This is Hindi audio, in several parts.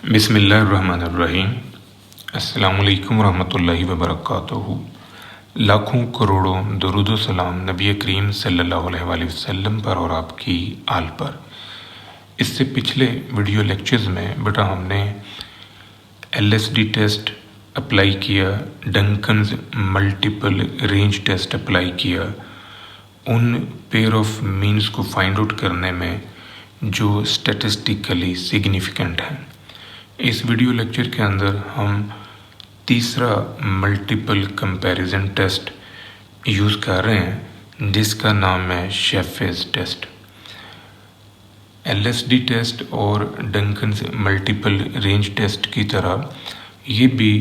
बिस्मिल्लाहिर्रहमानिर्रहीम। अस्सलामुअलैकुम रहमतुल्लाहि व बरकातुहू। लाखों करोड़ों दरूद व सलाम नबी करीम सल्लल्लाहु अलैहि वसल्लम पर और आपकी आल पर। इससे पिछले वीडियो लेक्चर्स में बेटा हमने LSD टेस्ट अप्लाई किया, Duncan's multiple range test apply किया, उन पेयर ऑफ मीन्स को फाइंड आउट करने में जो स्टैटिस्टिकली सिग्निफिकेंट है। इस वीडियो लेक्चर के अंदर हम तीसरा मल्टीपल कंपैरिजन टेस्ट यूज़ कर रहे हैं जिसका नाम है शेफेज टेस्ट। LSD टेस्ट और डंकन्स मल्टीपल रेंज टेस्ट की तरह ये भी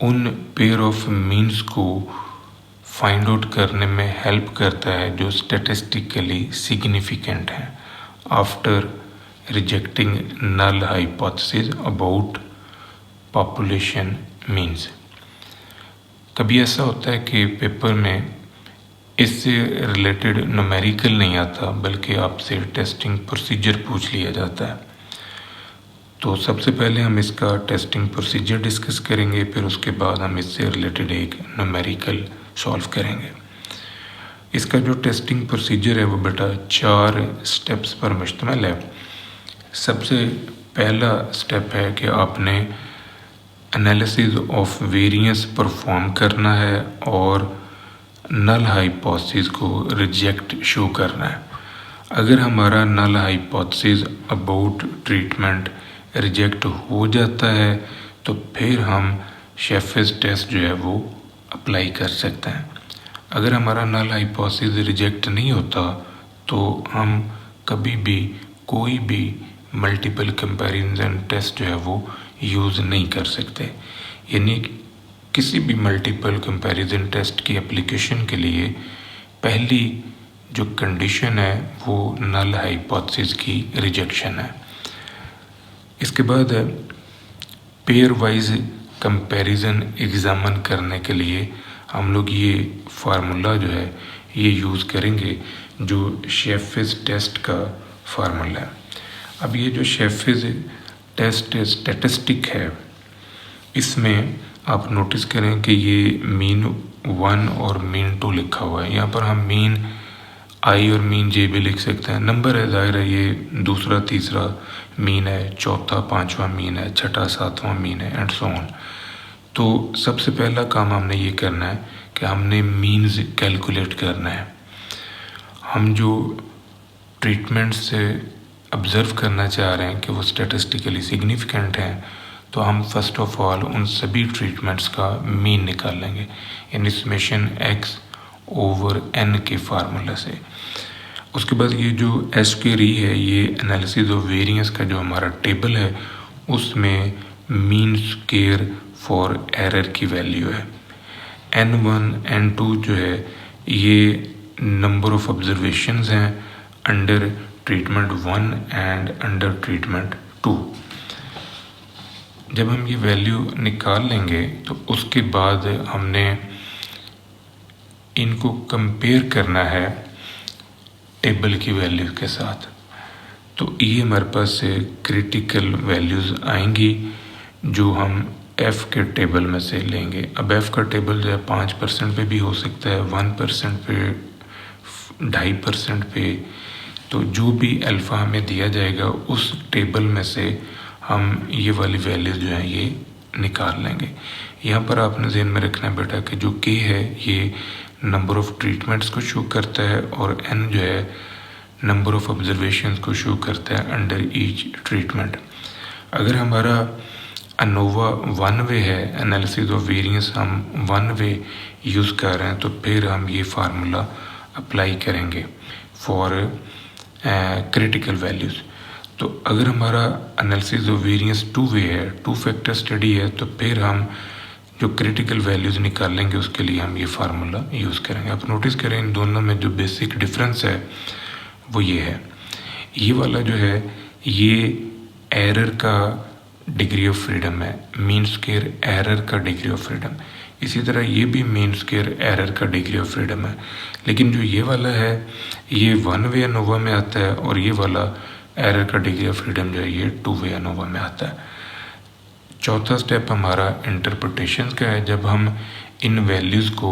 उन पेयर ऑफ मीन्स को फाइंड आउट करने में हेल्प करता है जो स्टैटिस्टिकली सिग्निफिकेंट है after rejecting null hypothesis about population means। कभी ऐसा होता है कि पेपर में इससे रिलेटेड न्यूमेरिकल नहीं आता बल्कि आपसे टेस्टिंग प्रोसीजर पूछ लिया जाता है। तो सबसे पहले हम इसका टेस्टिंग प्रोसीजर डिस्कस करेंगे, फिर उसके बाद हम इससे रिलेटेड एक न्यूमेरिकल सॉल्व करेंगे। इसका जो टेस्टिंग प्रोसीजर है वो बेटा 4 स्टेप्स पर मुश्तमिल है। सबसे पहला स्टेप है कि आपने एनालिसिस ऑफ वेरिएंस परफॉर्म करना है और नल हाइपोथेसिस को रिजेक्ट शो करना है। अगर हमारा null hypothesis about treatment reject हो जाता है तो फिर हम शेफेज टेस्ट जो है वो अप्लाई कर सकते हैं। अगर हमारा नल हाइपोथेसिस रिजेक्ट नहीं होता तो हम कभी भी कोई भी मल्टीपल कंपैरिजन टेस्ट जो है वो यूज़ नहीं कर सकते। यानी किसी भी मल्टीपल कंपैरिजन टेस्ट की एप्लीकेशन के लिए पहली जो कंडीशन है वो नल हाइपोथेसिस की रिजेक्शन है। इसके बाद पेयर वाइज कंपैरिजन एग्जामिन करने के लिए हम लोग ये फार्मूला जो है ये यूज़ करेंगे जो शेफेज टेस्ट का फार्मूला है। अब ये जो शेफेज टेस्ट स्टैटिस्टिक है इसमें आप नोटिस करें कि ये मीन 1 और मीन 2 लिखा हुआ है। यहाँ पर हम मीन I और मीन J भी लिख सकते हैं। नंबर है, जाहिर है ये दूसरा तीसरा मीन है, चौथा पांचवा मीन है, छठा सातवां मीन है एंड सो ऑन। तो सबसे पहला काम हमने ये करना है कि हमने मीन्स कैलकुलेट करना है। हम जो ट्रीटमेंट से ऑब्ज़र्व करना चाह रहे हैं कि वो स्टैटिस्टिकली सिग्निफिकेंट हैं तो हम फर्स्ट ऑफ ऑल उन सभी ट्रीटमेंट्स का मीन निकाल लेंगे यानी समेशन x ओवर n के फार्मूला से। उसके बाद ये जो S-Q है ये एनालिसिस ऑफ वेरिएंस का जो हमारा टेबल है उसमें मीन स्क्वायर फॉर एरर की वैल्यू है। N1 N2 जो है ये नंबर ऑफ ऑब्जर्वेशंस हैं under treatment 1 and under treatment 2। जब हम ये वैल्यू निकाल लेंगे तो उसके बाद हमने इनको कंपेयर करना है टेबल की वैल्यू के साथ। तो ये हमारे पास से क्रिटिकल वैल्यूज़ आएंगी जो हम F के टेबल में से लेंगे। अब F का टेबल जो है 5% पे भी हो सकता है, 1% पे, 2.5% पे। तो जो भी अल्फ़ा हमें दिया जाएगा उस टेबल में से हम ये वाली वैल्यूज़ जो है ये निकाल लेंगे। यहाँ पर आपने ज़हन में रखना है बेटा कि जो K है ये नंबर ऑफ़ ट्रीटमेंट्स को शो करता है और N जो है नंबर ऑफ़ ऑब्जर्वेशंस को शो करता है अंडर ईच ट्रीटमेंट। अगर हमारा अनोवा 1 वे है, एनालिसिस ऑफ वेरिएंस हम 1 वे यूज़ कर रहे हैं तो फिर हम ये फार्मूला अप्लाई करेंगे फॉर क्रिटिकल वैल्यूज़। तो अगर हमारा एनालिसिस ऑफ वेरिएंस 2 वे है, 2 फैक्टर स्टडी है तो फिर हम जो क्रिटिकल वैल्यूज़ निकालेंगे उसके लिए हम ये फार्मूला यूज़ करेंगे। आप नोटिस करें इन दोनों में जो बेसिक डिफरेंस है वो ये है, ये वाला जो है ये एरर का डिग्री ऑफ फ्रीडम है, मीन स्क्वायर एरर का डिग्री ऑफ फ्रीडम। इसी तरह ये भी मीन स्क्वायर एरर का डिग्री ऑफ फ्रीडम है। लेकिन जो ये वाला है ये 1 वे एनोवा में आता है और ये वाला एरर का डिग्री ऑफ फ्रीडम जो है ये 2 वे एनोवा में आता है। चौथा स्टेप हमारा इंटरप्रिटेशन का है। जब हम इन वैल्यूज़ को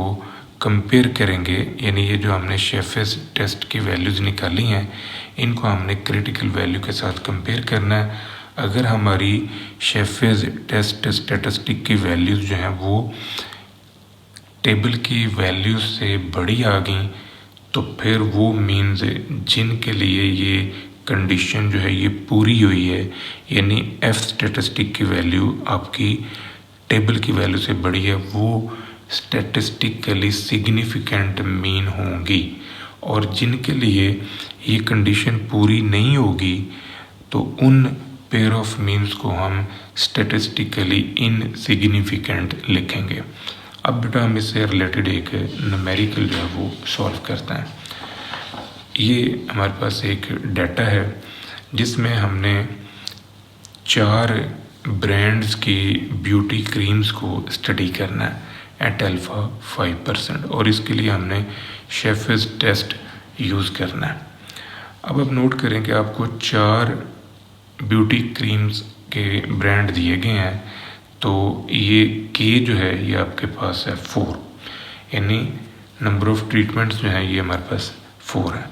कंपेयर करेंगे, यानी ये जो हमने शेफेस टेस्ट की वैल्यूज़ निकाली हैं इनको हमने क्रिटिकल वैल्यू के साथ कंपेयर करना है। अगर हमारी शेफेस टेस्ट स्टैटिस्टिक की वैल्यूज़ जो हैं वो टेबल की वैल्यूज़ से बड़ी आ गई तो फिर वो मीन्स जिनके लिए ये कंडीशन जो है ये पूरी हुई है, यानी एफ स्टैटिस्टिक की वैल्यू आपकी टेबल की वैल्यू से बड़ी है, वो स्टैटिस्टिकली सिग्निफिकेंट मीन होंगी। और जिनके लिए ये कंडीशन पूरी नहीं होगी तो उन पेयर ऑफ मीन्स को हम स्टैटिस्टिकली इनसिग्निफिकेंट लिखेंगे। अब बेटा हम इससे रिलेटेड एक न्यूमेरिकल जो है वो सॉल्व करते हैं। ये हमारे पास एक डाटा है जिसमें हमने 4 ब्रांड्स की ब्यूटी क्रीम्स को स्टडी करना है एट अल्फा 5%, और इसके लिए हमने शेफेस टेस्ट यूज़ करना है। अब आप नोट करें कि आपको 4 ब्यूटी क्रीम्स के ब्रांड दिए गए हैं, तो ये के जो है ये आपके पास है 4, यानी नंबर ऑफ ट्रीटमेंट्स जो हैं ये हमारे पास 4 है।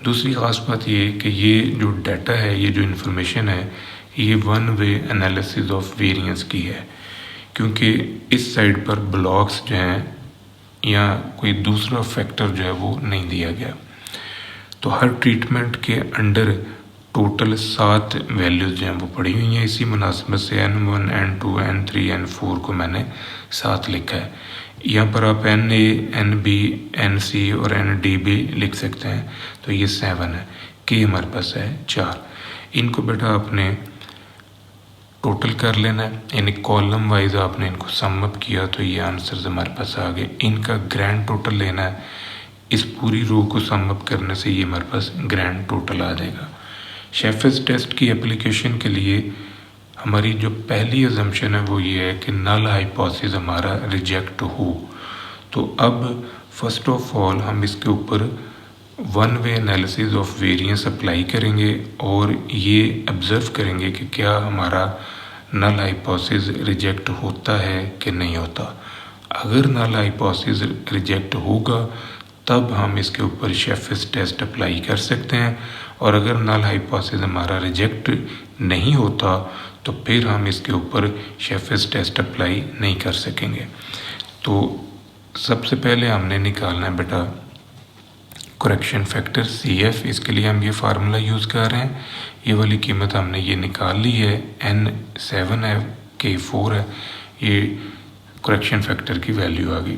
दूसरी ख़ास बात ये है कि ये जो डाटा है, ये जो इन्फॉर्मेशन है, ये one way analysis of variance की है, क्योंकि इस साइड पर ब्लॉक्स जो हैं या कोई दूसरा फैक्टर जो है वो नहीं दिया गया। तो हर ट्रीटमेंट के अंडर टोटल 7 वैल्यूज़ जो हैं वो पड़ी हुई हैं। इसी मुनासिबत से N1, N2, N3, N4 को मैंने 7 लिखा है। यहाँ पर आप NA, NB, NC और ND भी लिख सकते हैं। तो ये 7 है। K हमारे पास है 4। इनको बेटा आपने टोटल कर लेना है, यानी कॉलम वाइज आपने इनको सम अप किया तो ये आंसर्स हमारे पास आ गए। इनका ग्रैंड टोटल लेना है, इस पूरी रो को सम अप करने से ये हमारे पास ग्रैंड टोटल आ जाएगा। शेफेस टेस्ट की एप्लीकेशन के लिए हमारी जो पहली अजम्पशन है वो ये है कि नल हाइपोथेसिस हमारा रिजेक्ट हो। तो अब फर्स्ट ऑफ ऑल हम इसके ऊपर one way analysis of variance apply करेंगे और ये ऑब्ज़र्व करेंगे कि क्या हमारा नल हाइपोथेसिस रिजेक्ट होता है कि नहीं होता। अगर नल हाइपोथेसिस रिजेक्ट होगा तब हम इसके ऊपर शेफेस टेस्ट अप्लाई कर सकते हैं, और अगर नल हाइपोथेसिस हमारा रिजेक्ट नहीं होता तो फिर हम इसके ऊपर शेफेस टेस्ट अप्लाई नहीं कर सकेंगे। तो सबसे पहले हमने निकालना है बेटा करेक्शन फैक्टर CF। इसके लिए हम ये फार्मूला यूज़ कर रहे हैं। ये वाली कीमत हमने ये निकाल ली है, N7 है, K4 है, ये करेक्शन फैक्टर की वैल्यू आ गई।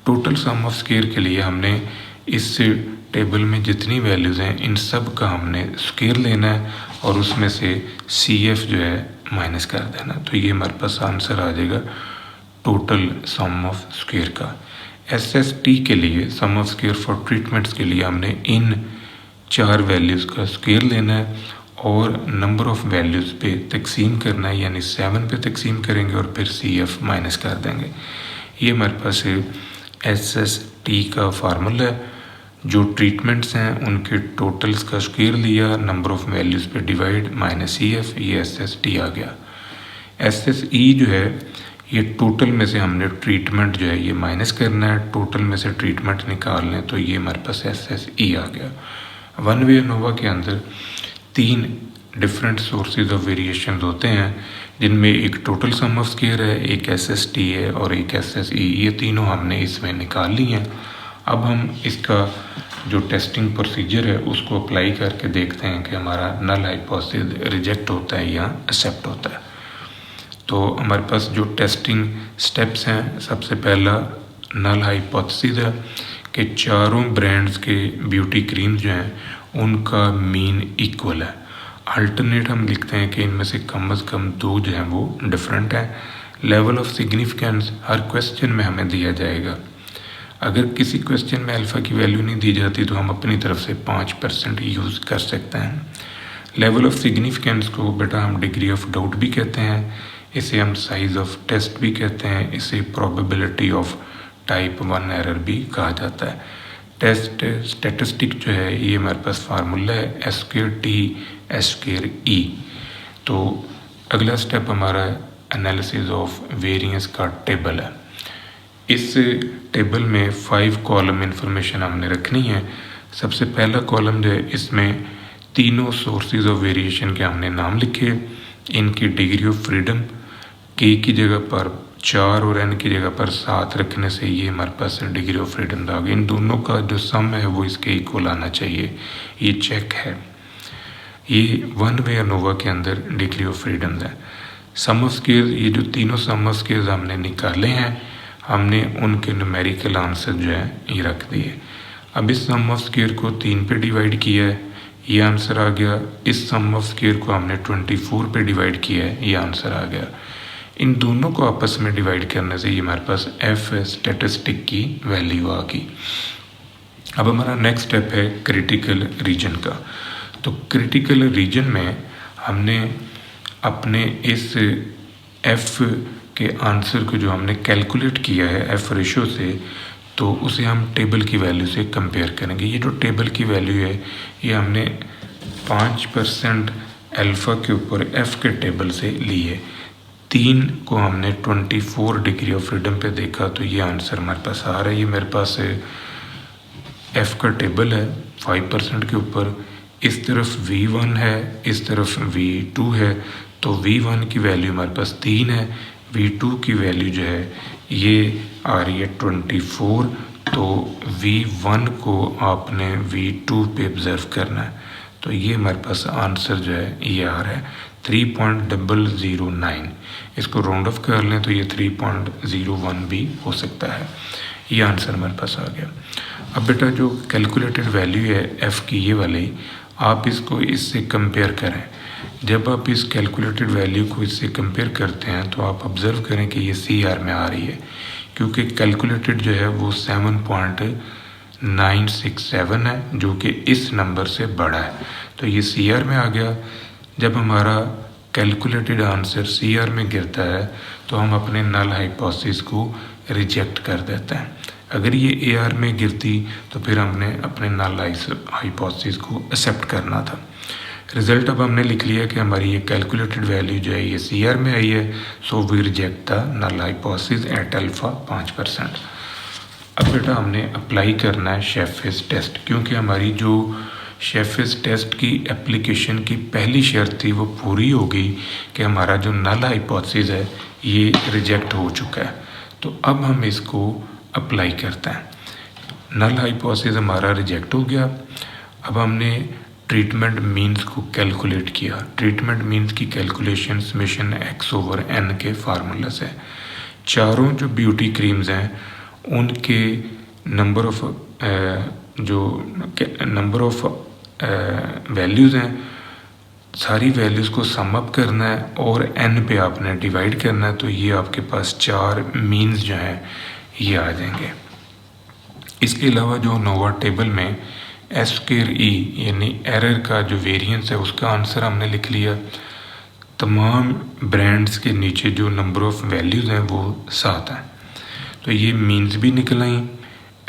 टोटल सम ऑफ स्क्वायर के लिए हमने इस टेबल में जितनी वैल्यूज़ हैं इन सब का हमने स्क्वायर लेना है और उसमें से CF जो है माइनस कर देना। तो ये हमारे पास आंसर आ जाएगा टोटल सम ऑफ स्क्वायर का। SST के लिए सम ऑफ स्क्वायर फॉर ट्रीटमेंट्स के लिए हमने इन 4 वैल्यूज़ का स्क्वायर लेना है और नंबर ऑफ वैल्यूज़ पे तकसीम करना है, यानी 7 पे तकसीम करेंगे और फिर CF माइनस कर देंगे। ये हमारे पास SST का फार्मूला है। जो ट्रीटमेंट्स हैं उनके टोटल्स का स्क्वायर लिया, नंबर ऑफ वैल्यूज़ पे डिवाइड माइनस CF, ये SST आ गया। SSE जो है ये टोटल में से हमने ट्रीटमेंट जो है ये माइनस करना है, टोटल में से ट्रीटमेंट निकाल लें तो ये हमारे पास SSE आ गया। वन वे एनोवा के अंदर 3 डिफरेंट सोर्सेज ऑफ वेरिएशन होते हैं, जिनमें एक टोटल सम ऑफ स्क्वायर है, एक SST है और एक SSE। ये तीनों हमने इसमें निकाल ली हैं। अब हम इसका जो टेस्टिंग प्रोसीजर है उसको अप्लाई करके देखते हैं कि हमारा नल हाइपोथेसिस रिजेक्ट होता है या एक्सेप्ट होता है। तो हमारे पास जो टेस्टिंग स्टेप्स हैं, सबसे पहला नल हाइपोथेसिस है कि चारों ब्रांड्स के ब्यूटी क्रीम्स जो हैं उनका मीन इक्वल है। अल्टरनेट हम लिखते हैं कि इनमें से कम 2 जो हैं वो डिफरेंट हैं। Level of significance her question में हमें दिया जाएगा। अगर किसी क्वेश्चन में अल्फ़ा की वैल्यू नहीं दी जाती तो हम अपनी तरफ से 5% यूज़ कर सकते हैं। लेवल ऑफ सिग्निफिकेंस को बेटा हम डिग्री ऑफ डाउट भी कहते हैं, इसे हम साइज़ ऑफ टेस्ट भी कहते हैं, इसे प्रोबेबिलिटी ऑफ टाइप 1 एरर भी कहा जाता है। टेस्ट स्टैटिस्टिक जो है ये हमारे पास फार्मूला है S²T S²E। तो अगला स्टेप हमारा एनालिसिस ऑफ वेरिएंस का टेबल है। इस टेबल में 5 कॉलम इंफॉर्मेशन हमने रखनी है। सबसे पहला कॉलम जो है इसमें तीनों सोर्सेज ऑफ वेरिएशन के हमने नाम लिखे, इनकी डिग्री ऑफ फ्रीडम, के की जगह पर 4 और एन की जगह पर 7 रखने से ये हमारे पास डिग्री ऑफ फ्रीडम आ गई। इन दोनों का जो सम है वो इसके इक्वल आना चाहिए, ये चेक है। ये वन वे अनोवा के अंदर डिग्री ऑफ फ्रीडम है। सम ऑफ स्क्वेयर्स, ये जो तीनों सम ऑफ स्क्वेयर्स हमने निकाले हैं, हमने उनके न्यूमेरिकल आंसर जो है ये रख दिए। अब इस सम ऑफ स्क्वेयर को 3 पे डिवाइड किया है, ये आंसर आ गया। इस सम ऑफ स्क्वेयर को हमने 24 पे डिवाइड किया है, ये आंसर आ गया। इन दोनों को आपस में डिवाइड करने से ये हमारे पास एफ स्टैटिस्टिक की वैल्यू आ गई। अब हमारा नेक्स्ट स्टेप है क्रिटिकल रीजन का। तो क्रिटिकल रीजन में हमने अपने इस एफ के आंसर को जो हमने कैलकुलेट किया है एफ रेशो से, तो उसे हम टेबल की वैल्यू से कंपेयर करेंगे। ये जो टेबल की वैल्यू है ये हमने 5% अल्फ़ा के ऊपर एफ के टेबल से ली है। 3 को हमने 24 डिग्री ऑफ फ्रीडम पे देखा, तो ये आंसर हमारे पास आ रहा है। ये मेरे पास एफ का टेबल है 5% के ऊपर, इस तरफ V1 है, इस तरफ V2 है। तो V1 की वैल्यू हमारे पास 3 है, V2 की वैल्यू जो है ये आ रही है 24। तो V1 को आपने V2 पे ऑब्जर्व करना है, तो ये हमारे पास आंसर जो है ये आ रहा है 3.009। इसको राउंड ऑफ कर लें तो ये 3.01 भी हो सकता है। ये आंसर हमारे पास आ गया। अब बेटा जो कैलकुलेटेड वैल्यू है एफ़ की ये वाली, आप इसको इससे कंपेयर करें। जब आप इस कैलकुलेटेड वैल्यू को इससे कंपेयर करते हैं तो आप ऑब्ज़र्व करें कि ये CR में आ रही है, क्योंकि कैलकुलेटेड जो है वो 7.967 है, जो कि इस नंबर से बड़ा है। तो ये CR में आ गया। जब हमारा कैलकुलेटेड आंसर CR में गिरता है तो हम अपने नल हाइपोथेसिस को रिजेक्ट कर देते हैं। अगर ये AR में गिरती तो फिर हमने अपने नल हाइपोथेसिस को एक्सेप्ट करना था। रिजल्ट अब हमने लिख लिया कि हमारी ये कैलकुलेटेड वैल्यू जो है ये CR में आई है, so we reject the null hypothesis at alpha 5%। अब बेटा हमने अप्लाई करना है शेफिस टेस्ट, क्योंकि हमारी जो शेफिस टेस्ट की एप्लीकेशन की पहली शर्त थी वो पूरी हो गई कि हमारा जो नल हाइपोथेसिस है ये रिजेक्ट हो चुका है। तो अब हम इसको अप्लाई करते हैं। नल हाइपोथेसिस हमारा रिजेक्ट हो गया। अब हमने ट्रीटमेंट मीन्स को कैलकुलेट किया। ट्रीटमेंट मीन्स की कैलकुलेशन समेशन x/n के फार्मूला से। चारों जो ब्यूटी क्रीम्स हैं उनके नंबर ऑफ वैल्यूज़ हैं, सारी वैल्यूज़ को सम अप करना है और n पे आपने डिवाइड करना है, तो ये आपके पास 4 मीन्स जो हैं ये आ जाएंगे। इसके अलावा जो नोवा टेबल में S²E यानी एरर का जो वेरिएंस है उसका आंसर हमने लिख लिया। तमाम ब्रांड्स के नीचे जो नंबर ऑफ़ वैल्यूज़ हैं वो 7 हैं, तो ये मीन्स भी निकल आई,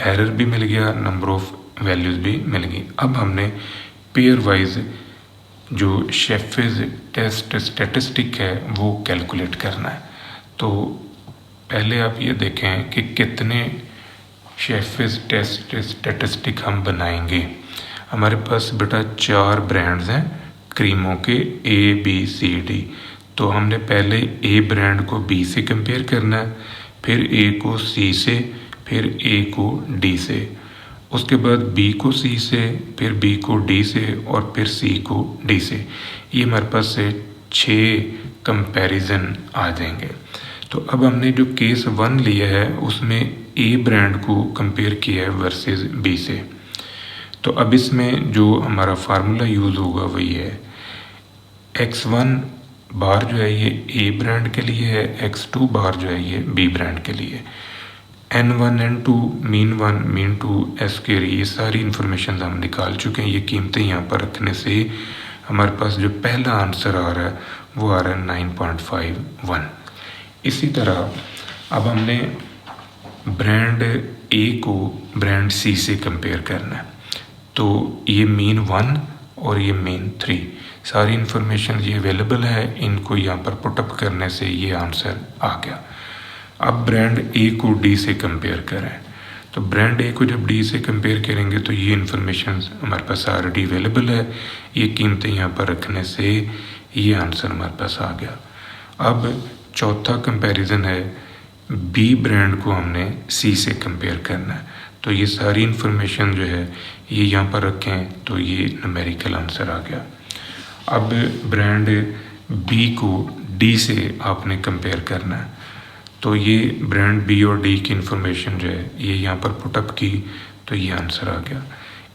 एरर भी मिल गया, नंबर ऑफ़ वैल्यूज़ भी मिल गई। अब हमने पेयर वाइज जो शेफिस टेस्ट स्टैटिस्टिक है वो कैलकुलेट करना है। तो पहले आप ये देखें कि कितने शेफिस टेस्ट स्टैटिस्टिक हम बनाएंगे। हमारे पास बेटा 4 ब्रांड्स हैं क्रीमों के A B C D। तो हमने पहले A ब्रांड को B से कंपेयर करना है, फिर A को C से, फिर A को D से, उसके बाद B को C से, फिर B को D से और फिर C को D से। ये हमारे पास से 6 कंपैरिजन आ जाएंगे। तो अब हमने जो केस 1 लिया है उसमें A ब्रांड को कंपेयर किया है वर्सेस B से। तो अब इसमें जो हमारा फार्मूला यूज़ होगा वही है x1 बार जो है ये A ब्रांड के लिए है, x2 बार जो है ये B ब्रांड के लिए। n1 n2 mean 1 mean 2 S², ये सारी इन्फॉर्मेशन हम निकाल चुके हैं। ये कीमतें यहाँ पर रखने से हमारे पास जो पहला आंसर आ रहा है वो आ रहा है 9.51। इसी तरह अब हमने ब्रांड A को ब्रांड C से कंपेयर करना है। तो ये मीन 1 और ये मीन 3, सारी इन्फॉर्मेशन ये अवेलेबल है, इनको यहाँ पर पुटअप करने से ये आंसर आ गया। अब ब्रांड ए को डी से कंपेयर करें, तो ब्रांड ए को जब डी से कंपेयर करेंगे तो ये इन्फॉर्मेशन हमारे पास ऑलरेडी अवेलेबल है, ये कीमतें यहाँ पर रखने से ये आंसर हमारे पास आ गया। अब चौथा कंपैरिजन है, बी ब्रांड को हमने सी से कंपेयर करना है, तो ये सारी इन्फॉर्मेशन जो है ये यहाँ पर रखें तो ये न्यूमेरिकल आंसर आ गया। अब ब्रांड बी को डी से आपने कंपेयर करना है, तो ये ब्रांड बी और डी की इन्फॉर्मेशन जो है ये यहाँ पर पुटअप की तो ये आंसर आ गया।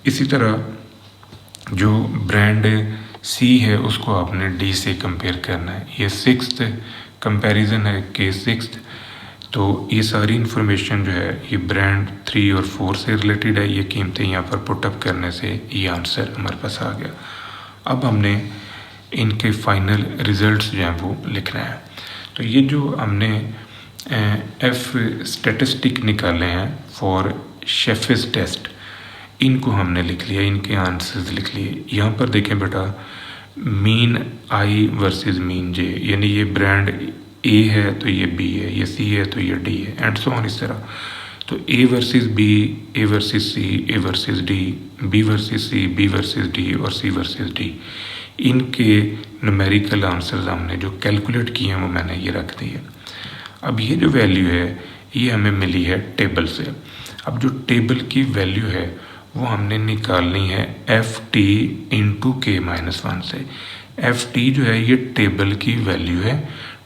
इसी तरह जो ब्रांड सी है उसको आपने डी से कंपेयर करना है, ये सिक्स्थ कंपैरिजन है, केस सिक्स्थ। तो ये सारी इन्फॉर्मेशन जो है ये ब्रांड 3 और 4 से रिलेटेड है, ये कीमतें यहाँ पर पुटअप करने से ये आंसर हमारे पास आ गया। अब हमने इनके फाइनल रिजल्ट्स जो हैं वो लिखना है। तो ये जो हमने एफ स्टैटिस्टिक निकाले हैं फॉर शेफिस टेस्ट, इनको हमने लिख लिया, इनके आंसर्स लिख लिए। यहाँ पर देखें बेटा, मीन आई वर्सेस मीन जे, यानी ये ब्रांड ए है तो ये बी है, ये सी है तो ये डी है, एंड सो ऑन इस तरह। तो A versus B, A versus C, A versus D, B versus C, B versus D और सी वर्सेस डी, इनके न्यूमेरिकल आंसर्स हमने जो कैलकुलेट किए हैं वो मैंने ये रख दिए। अब ये जो वैल्यू है ये हमें मिली है टेबल से। अब जो टेबल की वैल्यू है वो हमने निकालनी है एफ टी इंटू के माइनस 1 से। एफ टी जो है ये टेबल की वैल्यू है,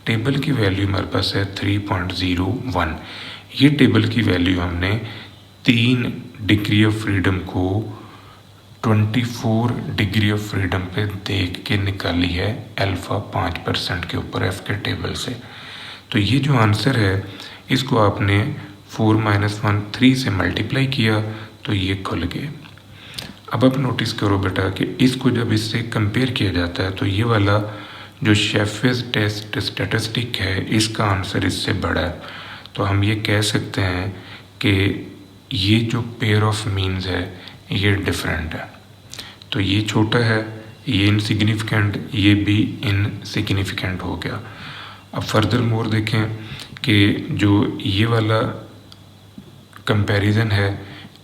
टेबल की वैल्यू हमारे पास है 3.01। ये टेबल की वैल्यू हमने 3 डिग्री ऑफ फ्रीडम को 24 डिग्री ऑफ फ्रीडम पे देख के निकाली है अल्फ़ा 5% के ऊपर एफ के टेबल से। तो ये जो आंसर है इसको आपने 4 - 1 3 से मल्टीप्लाई किया तो ये खुल गए। अब आप नोटिस करो बेटा कि इसको जब इससे कंपेयर किया जाता है तो ये वाला जो शेफिस टेस्ट स्टैटिस्टिक है इसका आंसर इससे बड़ा है। तो हम ये कह सकते हैं कि ये जो पेयर ऑफ मीन्स है ये डिफरेंट है। तो ये छोटा है, ये इनसिग्निफिकेंट, ये भी इनसिग्निफिकेंट हो गया। अब फर्दर मोर देखें कि जो ये वाला कंपैरिजन है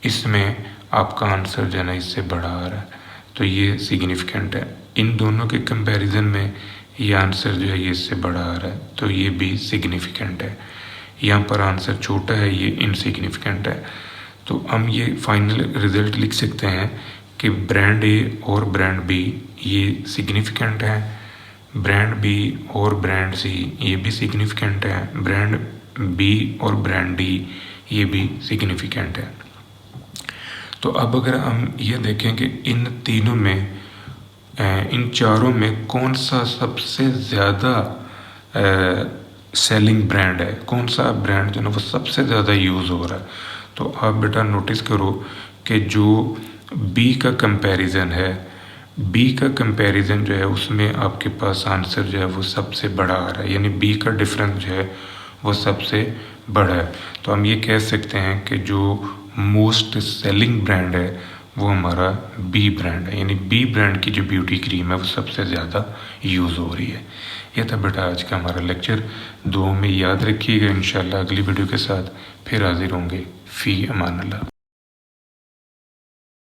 इसमें आपका आंसर जो है ना इससे बड़ा आ रहा है, तो ये सिग्निफिकेंट है। इन दोनों के कंपैरिजन में ये आंसर जो है ये इससे बड़ा आ रहा है, तो ये भी सिग्निफिकेंट है। यहाँ पर आंसर छोटा है, ये इनसिग्निफिकेंट है। तो हम ये फाइनल रिजल्ट लिख सकते हैं कि ब्रांड ए और ब्रांड बी ये सिग्निफिकेंट है, ब्रांड बी और ब्रांड सी ये भी सिग्निफिकेंट है, ब्रांड बी और ब्रांड डी ये भी सिग्निफिकेंट है। तो अब अगर हम ये देखें कि इन तीनों में इन चारों में कौन सा सबसे ज़्यादा सेलिंग ब्रांड है, कौन सा ब्रांड जो ना वो सबसे ज़्यादा यूज़ हो रहा है, तो आप बेटा नोटिस करो कि जो बी का कंपैरिजन है, बी का कंपैरिजन जो है उसमें आपके पास आंसर जो है वो सबसे बड़ा आ रहा है, यानी बी का डिफरेंस जो है वो सबसे बड़ा है। तो हम ये कह सकते हैं कि जो मोस्ट सेलिंग ब्रांड है वो हमारा बी ब्रांड है, यानी बी ब्रांड की जो ब्यूटी क्रीम है वो सबसे ज़्यादा यूज़ हो रही है। यह था बेटा आज का हमारा लेक्चर। दुआ में याद रखिएगा, इंशाल्लाह अगली वीडियो के साथ फिर हाजिर होंगे। फ़ी अमान अल्लाह।